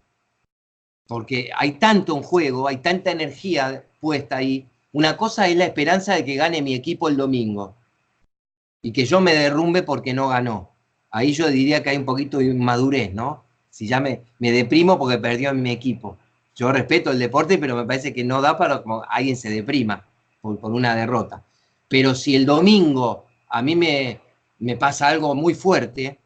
S1: porque hay tanto en juego, hay tanta energía puesta ahí. Una cosa es la esperanza de que gane mi equipo el domingo, y que yo me derrumbe porque no ganó. Ahí yo diría que hay un poquito de inmadurez, ¿no? Si ya me deprimo porque perdió en mi equipo. Yo respeto el deporte, pero me parece que no da para que alguien se deprima por una derrota. Pero si el domingo a mí me pasa algo muy fuerte,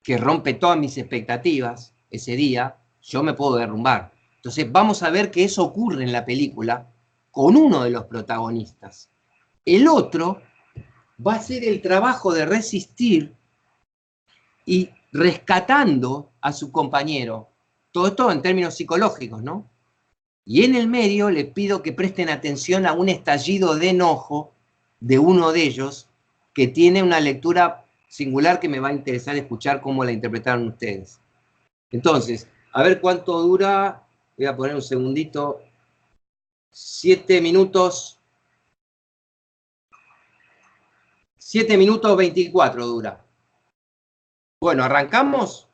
S1: que rompe todas mis expectativas ese día, yo me puedo derrumbar. Entonces vamos a ver que eso ocurre en la película con uno de los protagonistas. El otro va a hacer el trabajo de resistir y rescatando a su compañero. Todo esto en términos psicológicos, ¿no? Y en el medio les pido que presten atención a un estallido de enojo de uno de ellos que tiene una lectura singular que me va a interesar escuchar cómo la interpretaron ustedes. Entonces, a ver cuánto dura. Voy a poner un segundito. 7 minutos. 7 minutos 24 dura. Bueno, ¿arrancamos?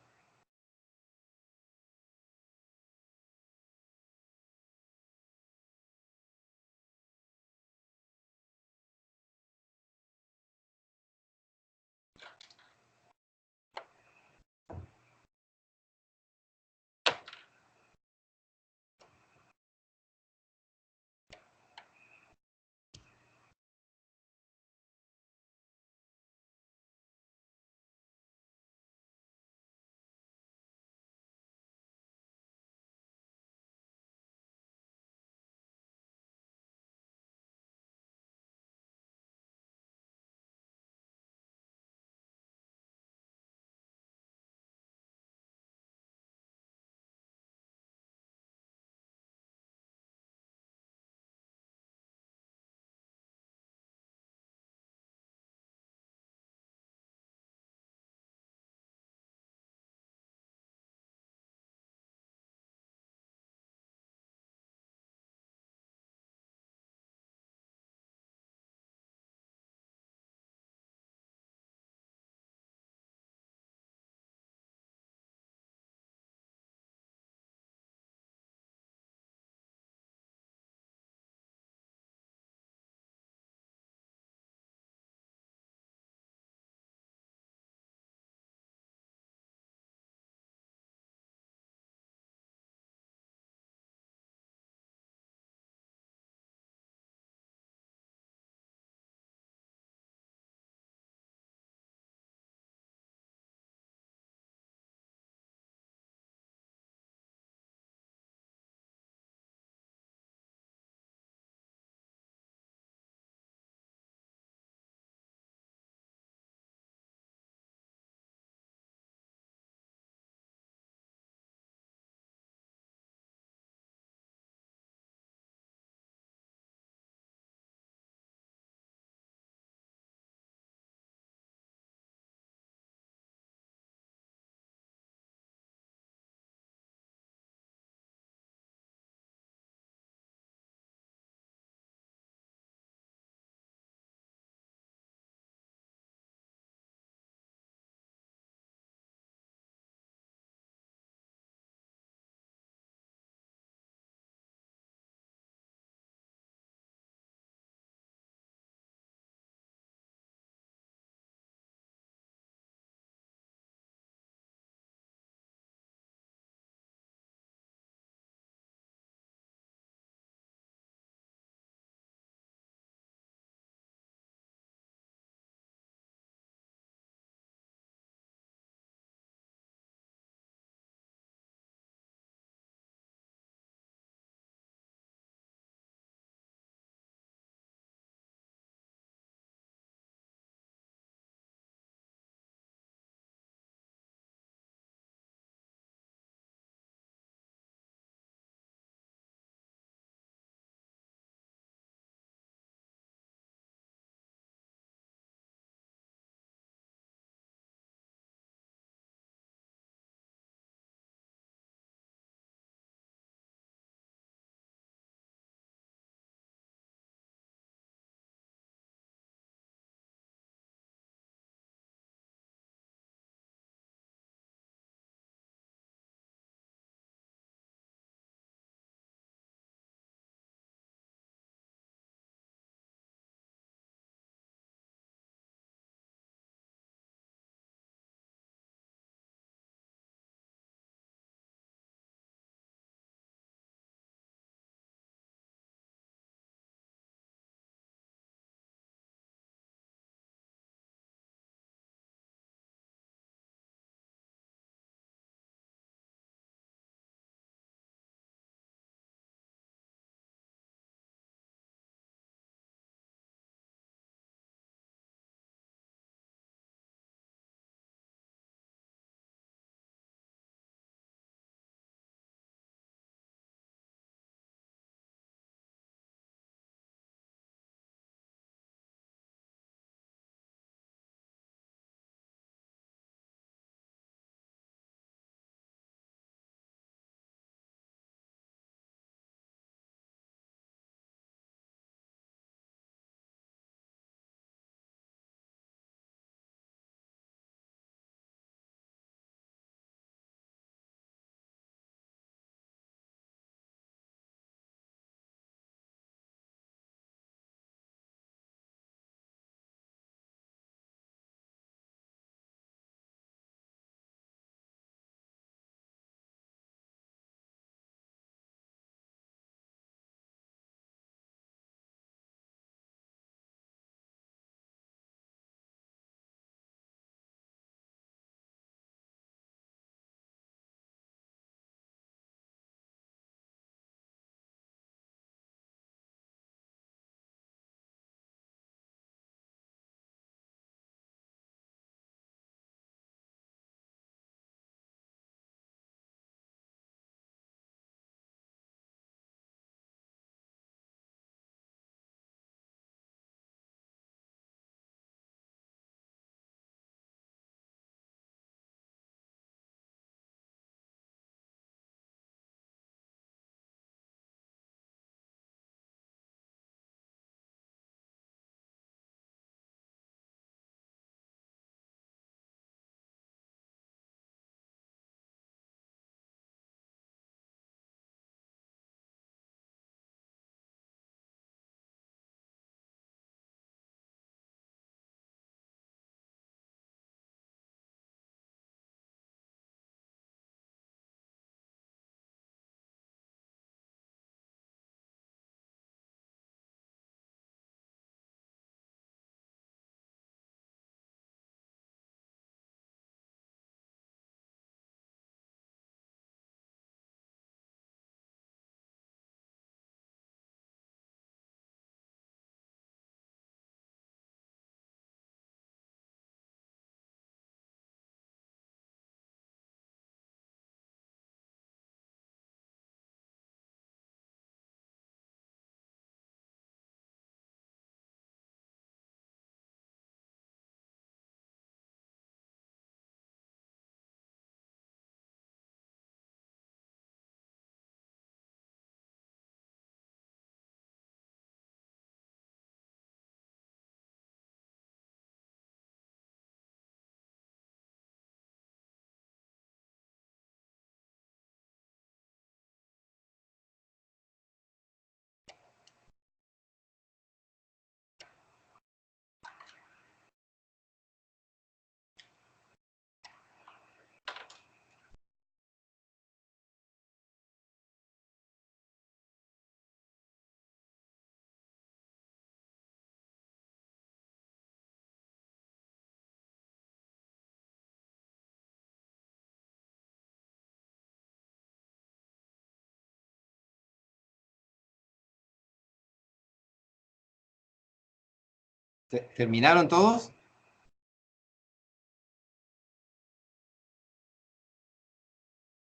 S1: ¿Terminaron todos?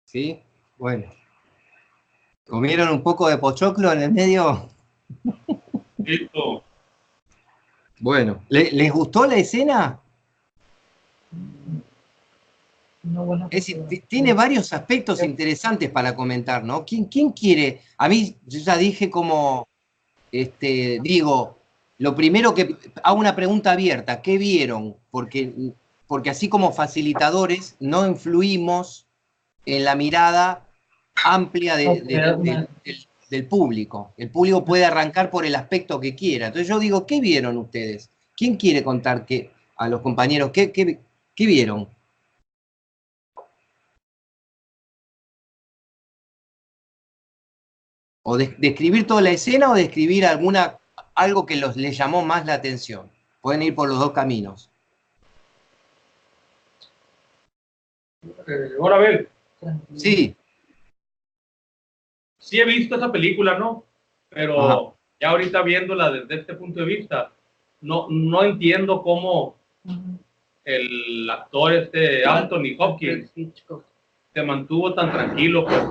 S1: ¿Sí? Bueno. ¿Comieron un poco de pochoclo en el medio?
S4: Listo.
S1: Bueno, ¿les gustó la escena? Tiene varios aspectos interesantes para comentar, ¿no? ¿Quién quiere? A mí, yo ya dije como, digo, lo primero que, hago una pregunta abierta, ¿qué vieron? Porque así como facilitadores no influimos en la mirada amplia del público. El público puede arrancar por el aspecto que quiera. Entonces yo digo, ¿qué vieron ustedes? ¿Quién quiere contar a los compañeros qué vieron? O describir toda la escena o describir algo que les llamó más la atención. Pueden ir por los dos caminos.
S4: Ahora a ver.
S1: Sí.
S4: Sí he visto esa película, ¿no? Pero ajá, ya ahorita viéndola desde este punto de vista, no entiendo cómo el actor Anthony Hopkins se mantuvo tan tranquilo, pues.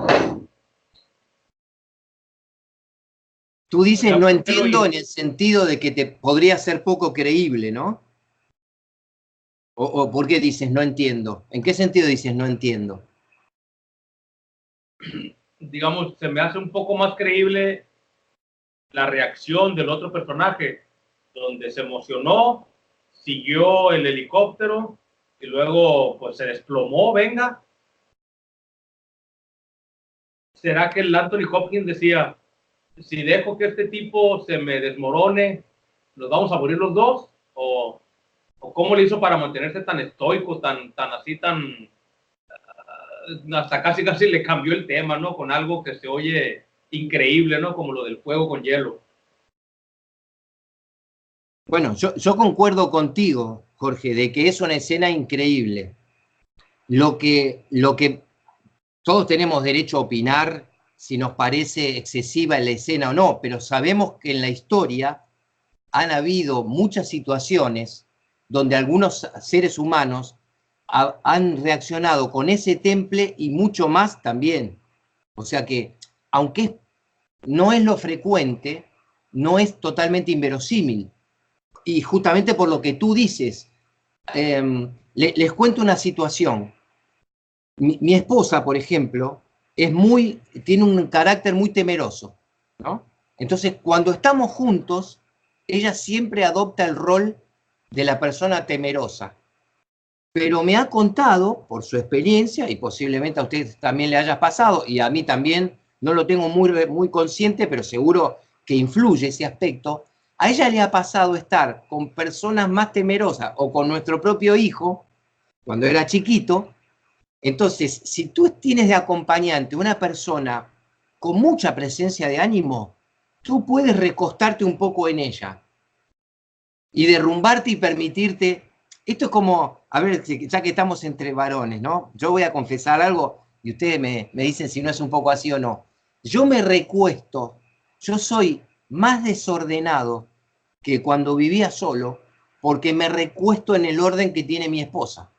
S1: Tú dices, no entiendo en el sentido de que te podría ser poco creíble, ¿no? ¿O por qué dices no entiendo? ¿En qué sentido dices no entiendo?
S4: Digamos, se me hace un poco más creíble la reacción del otro personaje, donde se emocionó, siguió el helicóptero y luego pues se desplomó, venga. ¿Será que el Anthony Hopkins decía, si dejo que este tipo se me desmorone, nos vamos a morir los dos? ¿O cómo le hizo para mantenerse tan estoico, tan así, hasta casi le cambió el tema, ¿no? Con algo que se oye increíble, ¿no? Como lo del fuego con hielo.
S1: Bueno, yo concuerdo contigo, Jorge, de que es una escena increíble. Lo que todos tenemos derecho a opinar si nos parece excesiva la escena o no, pero sabemos que en la historia han habido muchas situaciones donde algunos seres humanos han reaccionado con ese temple y mucho más también. O sea que, aunque no es lo frecuente, no es totalmente inverosímil. Y justamente por lo que tú dices, les cuento una situación. Mi esposa, por ejemplo, tiene un carácter muy temeroso, ¿no? Entonces, cuando estamos juntos, ella siempre adopta el rol de la persona temerosa. Pero me ha contado, por su experiencia, y posiblemente a ustedes también le haya pasado, y a mí también, no lo tengo muy consciente, pero seguro que influye ese aspecto, a ella le ha pasado estar con personas más temerosas o con nuestro propio hijo, cuando era chiquito. Entonces, si tú tienes de acompañante una persona con mucha presencia de ánimo, tú puedes recostarte un poco en ella y derrumbarte y permitirte. Esto es como, a ver, ya que estamos entre varones, ¿no? Yo voy a confesar algo y ustedes me dicen si no es un poco así o no. Yo me recuesto, yo soy más desordenado que cuando vivía solo porque me recuesto en el orden que tiene mi esposa.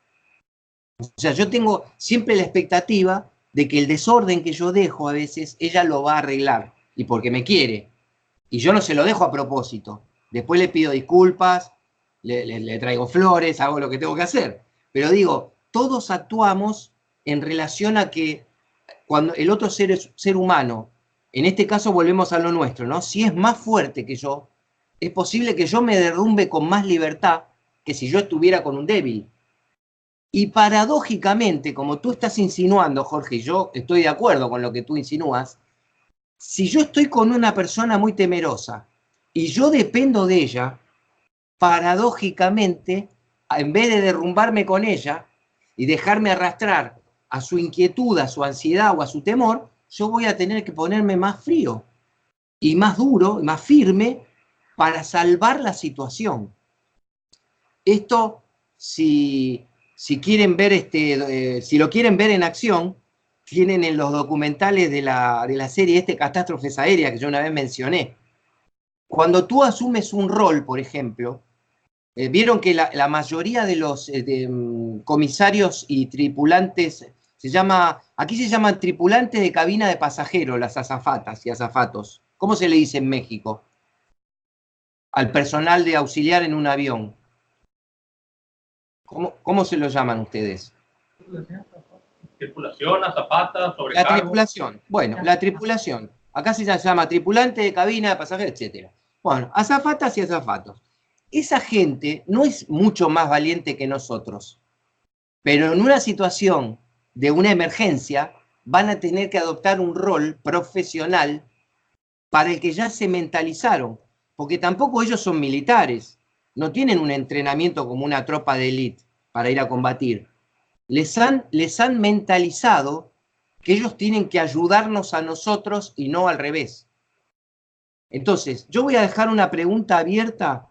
S1: O sea, yo tengo siempre la expectativa de que el desorden que yo dejo a veces, ella lo va a arreglar, y porque me quiere. Y yo no se lo dejo a propósito. Después le pido disculpas, le traigo flores, hago lo que tengo que hacer. Pero digo, todos actuamos en relación a que cuando el otro ser humano, en este caso volvemos a lo nuestro, ¿no? Si es más fuerte que yo, es posible que yo me derrumbe con más libertad que si yo estuviera con un débil. Y paradójicamente, como tú estás insinuando, Jorge, y yo estoy de acuerdo con lo que tú insinúas, si yo estoy con una persona muy temerosa y yo dependo de ella, paradójicamente, en vez de derrumbarme con ella y dejarme arrastrar a su inquietud, a su ansiedad o a su temor, yo voy a tener que ponerme más frío y más duro, más firme para salvar la situación. Esto, si quieren ver, si lo quieren ver en acción, tienen en los documentales de la serie Catástrofes Aéreas, que yo una vez mencioné. Cuando tú asumes un rol, por ejemplo, Vieron que la mayoría de los comisarios y tripulantes, aquí se llaman tripulantes de cabina de pasajeros, las azafatas y azafatos. ¿Cómo se le dice en México al personal de auxiliar en un avión? ¿Cómo se lo llaman ustedes?
S4: Tripulación, azafata, sobrecargo.
S1: La tripulación. Bueno, la tripulación. Acá se llama tripulante de cabina de pasajeros, etc. Bueno, azafatas y azafatos. Esa gente no es mucho más valiente que nosotros, pero en una situación de una emergencia van a tener que adoptar un rol profesional para el que ya se mentalizaron, porque tampoco ellos son militares, no tienen un entrenamiento como una tropa de élite para ir a combatir. Les han mentalizado que ellos tienen que ayudarnos a nosotros y no al revés. Entonces, yo voy a dejar una pregunta abierta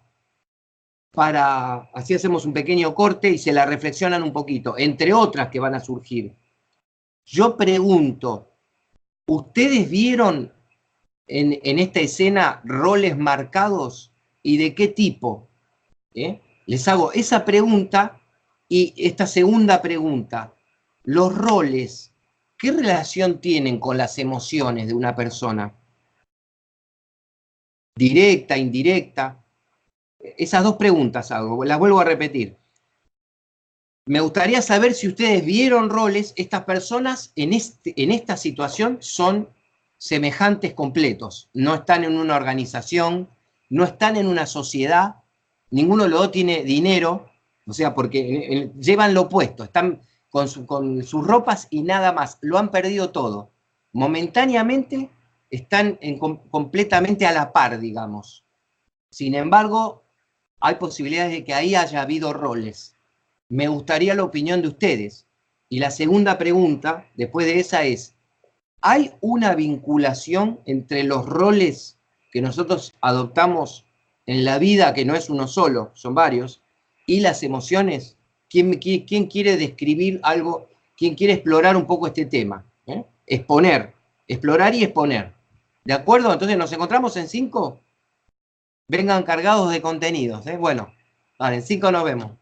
S1: así hacemos un pequeño corte y se la reflexionan un poquito, entre otras que van a surgir. Yo pregunto, ¿ustedes vieron en esta escena roles marcados y de qué tipo? Les hago esa pregunta y esta segunda pregunta. ¿Los roles, qué relación tienen con las emociones de una persona? ¿Directa, indirecta? Esas dos preguntas hago, las vuelvo a repetir. Me gustaría saber si ustedes vieron roles, estas personas en esta situación son semejantes completos, no están en una organización, no están en una sociedad, ninguno de los dos tiene dinero, o sea, porque llevan lo opuesto, están con sus ropas y nada más, lo han perdido todo. Momentáneamente están completamente a la par, digamos. Sin embargo, hay posibilidades de que ahí haya habido roles. Me gustaría la opinión de ustedes. Y la segunda pregunta, después de esa, es, ¿hay una vinculación entre los roles que nosotros adoptamos en la vida, que no es uno solo, son varios, y las emociones? ¿Quién quiere describir algo? ¿Quién quiere explorar un poco este tema? Exponer, explorar y exponer. ¿De acuerdo? Entonces, ¿nos encontramos en 5? Vengan cargados de contenidos. Bueno, vale, en 5 nos vemos.